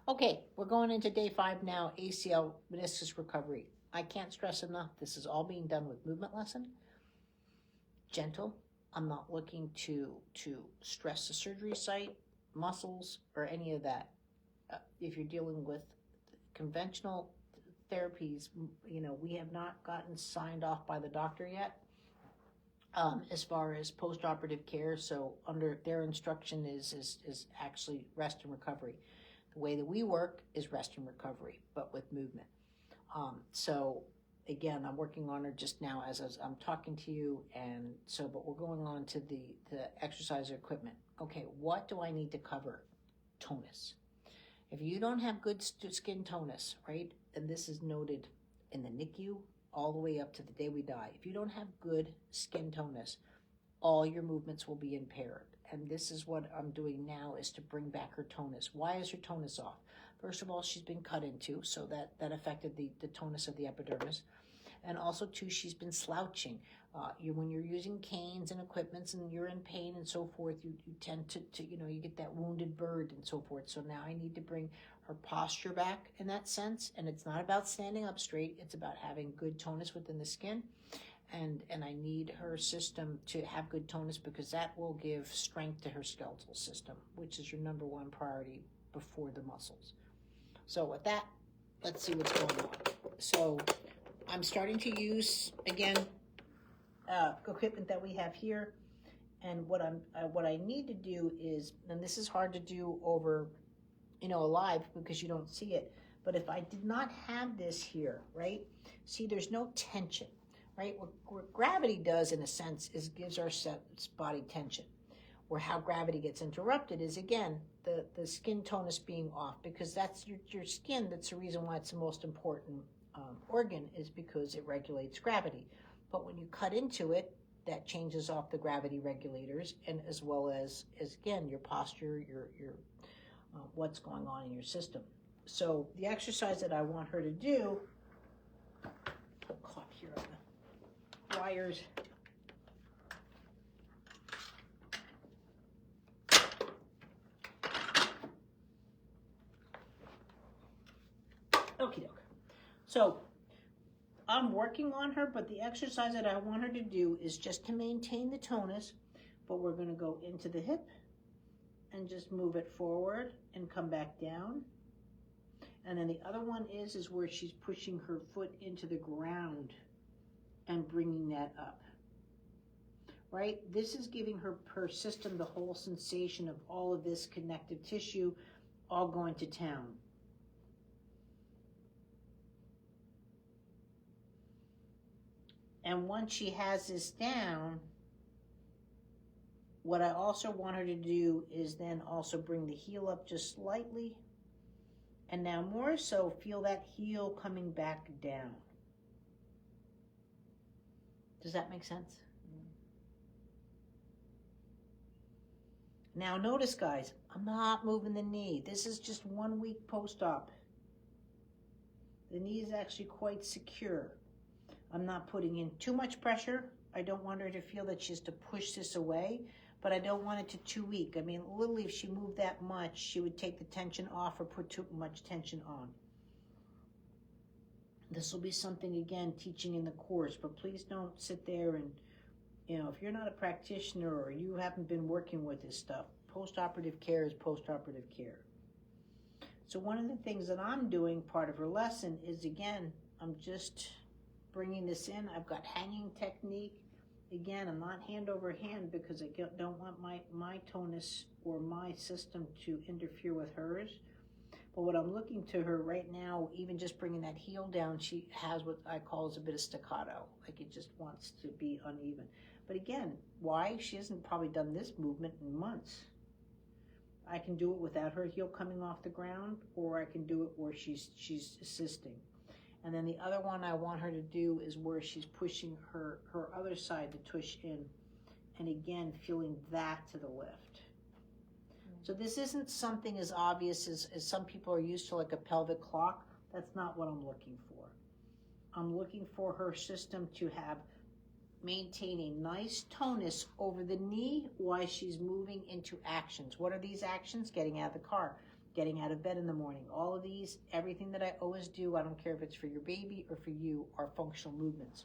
Okay, we're going into day 5 now, ACL meniscus recovery. I can't stress enough, this is all being done with movement lesson. Gentle. I'm not looking to stress the surgery site, muscles, or any of that. If you're dealing with conventional therapies, we have not gotten signed off by the doctor yet as far as post-operative care. So under their instruction is actually rest and recovery. The way that we work is rest and recovery, but with movement. So again, I'm working on her just now as I'm talking to you, and so, but we're going on to the exercise equipment. Okay, what do I need to cover? Tonus. If you don't have good skin tonus, right, and this is noted in the NICU all the way up to the day we die, if you don't have good skin tonus, all your movements will be impaired. And this is what I'm doing now, is to bring back her tonus. Why is her tonus off? First of all, she's been cut into, so that affected the tonus of the epidermis. And also, too, she's been slouching. When you're using canes and equipments and you're in pain and so forth, you tend to you get that wounded bird and so forth. So now I need to bring her posture back in that sense. And it's not about standing up straight. It's about having good tonus within the skin. And I need her system to have good tonus, because that will give strength to her skeletal system, which is your number one priority before the muscles. So with that, let's see what's going on. So I'm starting to use, again, equipment that we have here. And what I need to do is, and this is hard to do over, live because you don't see it, but if I did not have this here, right? See, there's no tension. Right? What gravity does, in a sense, is gives our body tension. Where how gravity gets interrupted is, again, the skin tonus being off, because that's your skin. That's the reason why it's the most important organ, is because it regulates gravity. But when you cut into it, that changes off the gravity regulators, and as well as again, your posture, your what's going on in your system. So the exercise that I want her to do, caught here on the wires. Okie doke. So I'm working on her, but the exercise that I want her to do is just to maintain the tonus, but we're going to go into the hip and just move it forward and come back down. And then the other one is where she's pushing her foot into the ground and bringing that up, right? This is giving her system the whole sensation of all of this connective tissue all going to town. And once she has this down, what I also want her to do is then also bring the heel up just slightly, and now more so feel that heel coming back down. Does that make sense? Now notice, guys, I'm not moving the knee. This is just 1 week post-op. The knee is actually quite secure. I'm not putting in too much pressure. I don't want her to feel that she has to push this away, but I don't want it to too weak. I mean, literally, if she moved that much, she would take the tension off or put too much tension on. This will be something, again, teaching in the course, but please don't sit there and, if you're not a practitioner or you haven't been working with this stuff, post-operative care is post-operative care. So one of the things that I'm doing, part of her lesson, is, again, I'm just bringing this in. I've got hanging technique. Again, I'm not hand over hand because I don't want my tonus or my system to interfere with hers. But what I'm looking to her right now, even just bringing that heel down, she has what I call as a bit of staccato. Like it just wants to be uneven. But again, why? She hasn't probably done this movement in months. I can do it without her heel coming off the ground, or I can do it where she's assisting. And then the other one I want her to do is where she's pushing her other side to tush in. And again, feeling that to the lift. So this isn't something as obvious as some people are used to, like a pelvic clock. That's not what I'm looking for. I'm looking for her system to maintain a nice tonus over the knee while she's moving into actions. What are these actions? Getting out of the car, getting out of bed in the morning. All of these, everything that I always do, I don't care if it's for your baby or for you, are functional movements,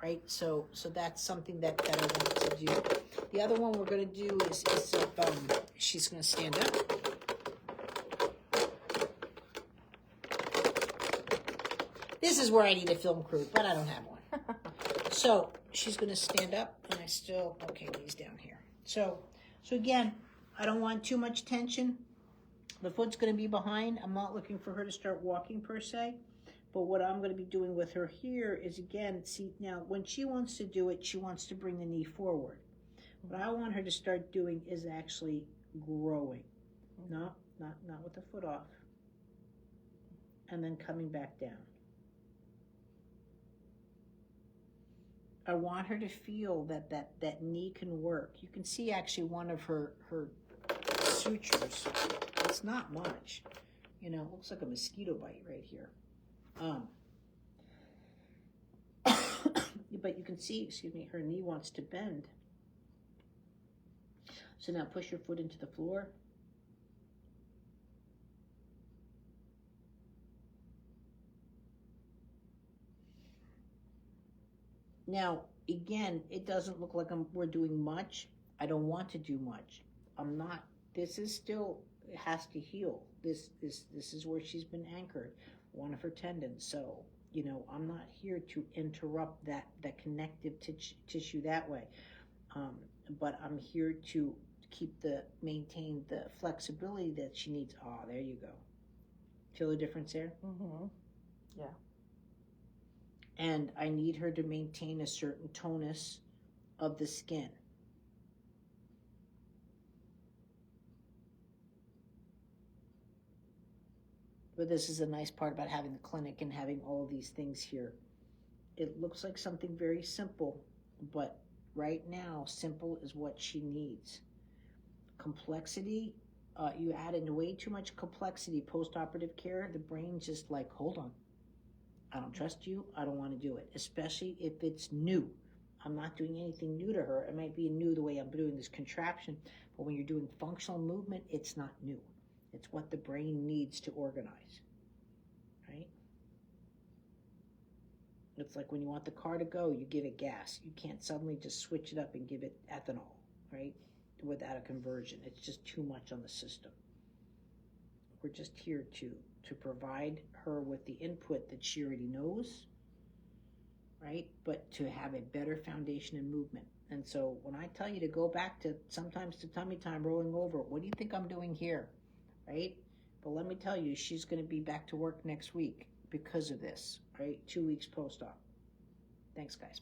right? So that's something that I want to do. The other one we're going to do is she's going to stand up. This is where I need a film crew, but I don't have one. So she's going to stand up, and okay, knees down here. So again, I don't want too much tension. The foot's going to be behind. I'm not looking for her to start walking per se, but what I'm going to be doing with her here is, again, see, now when she wants to do it, she wants to bring the knee forward. What I want her to start doing is actually growing. No, not with the foot off. And then coming back down. I want her to feel that knee can work. You can see actually one of her sutures. It's not much. You know, it looks like a mosquito bite right here. But you can see, excuse me, her knee wants to bend. So now push your foot into the floor. Now, again, it doesn't look like we're doing much. I don't want to do much. I'm not. This is still, it has to heal. This is where she's been anchored, one of her tendons. So, you know, I'm not here to interrupt that connective tissue that way. But I'm here to maintain the flexibility that she needs. Oh, there you go. Feel the difference there? Mm-hmm. Yeah. And I need her to maintain a certain tonus of the skin. But this is a nice part about having the clinic and having all of these things here. It looks like something very simple, but right now, simple is what she needs. Complexity, you add in way too much complexity, post-operative care, the brain's just like, hold on. I don't trust you. I don't want to do it, especially if it's new. I'm not doing anything new to her. It might be new the way I'm doing this contraption, but when you're doing functional movement, it's not new. It's what the brain needs to organize, right? It's like when you want the car to go, you give it gas. You can't suddenly just switch it up and give it ethanol, right? Without a conversion. It's just too much on the system. We're just here to provide her with the input that she already knows, right? But to have a better foundation in movement. And so when I tell you to go back to sometimes to tummy time, rolling over, what do you think I'm doing here, right? But let me tell you, she's going to be back to work next week because of this, right? 2 weeks post-op. Thanks, guys.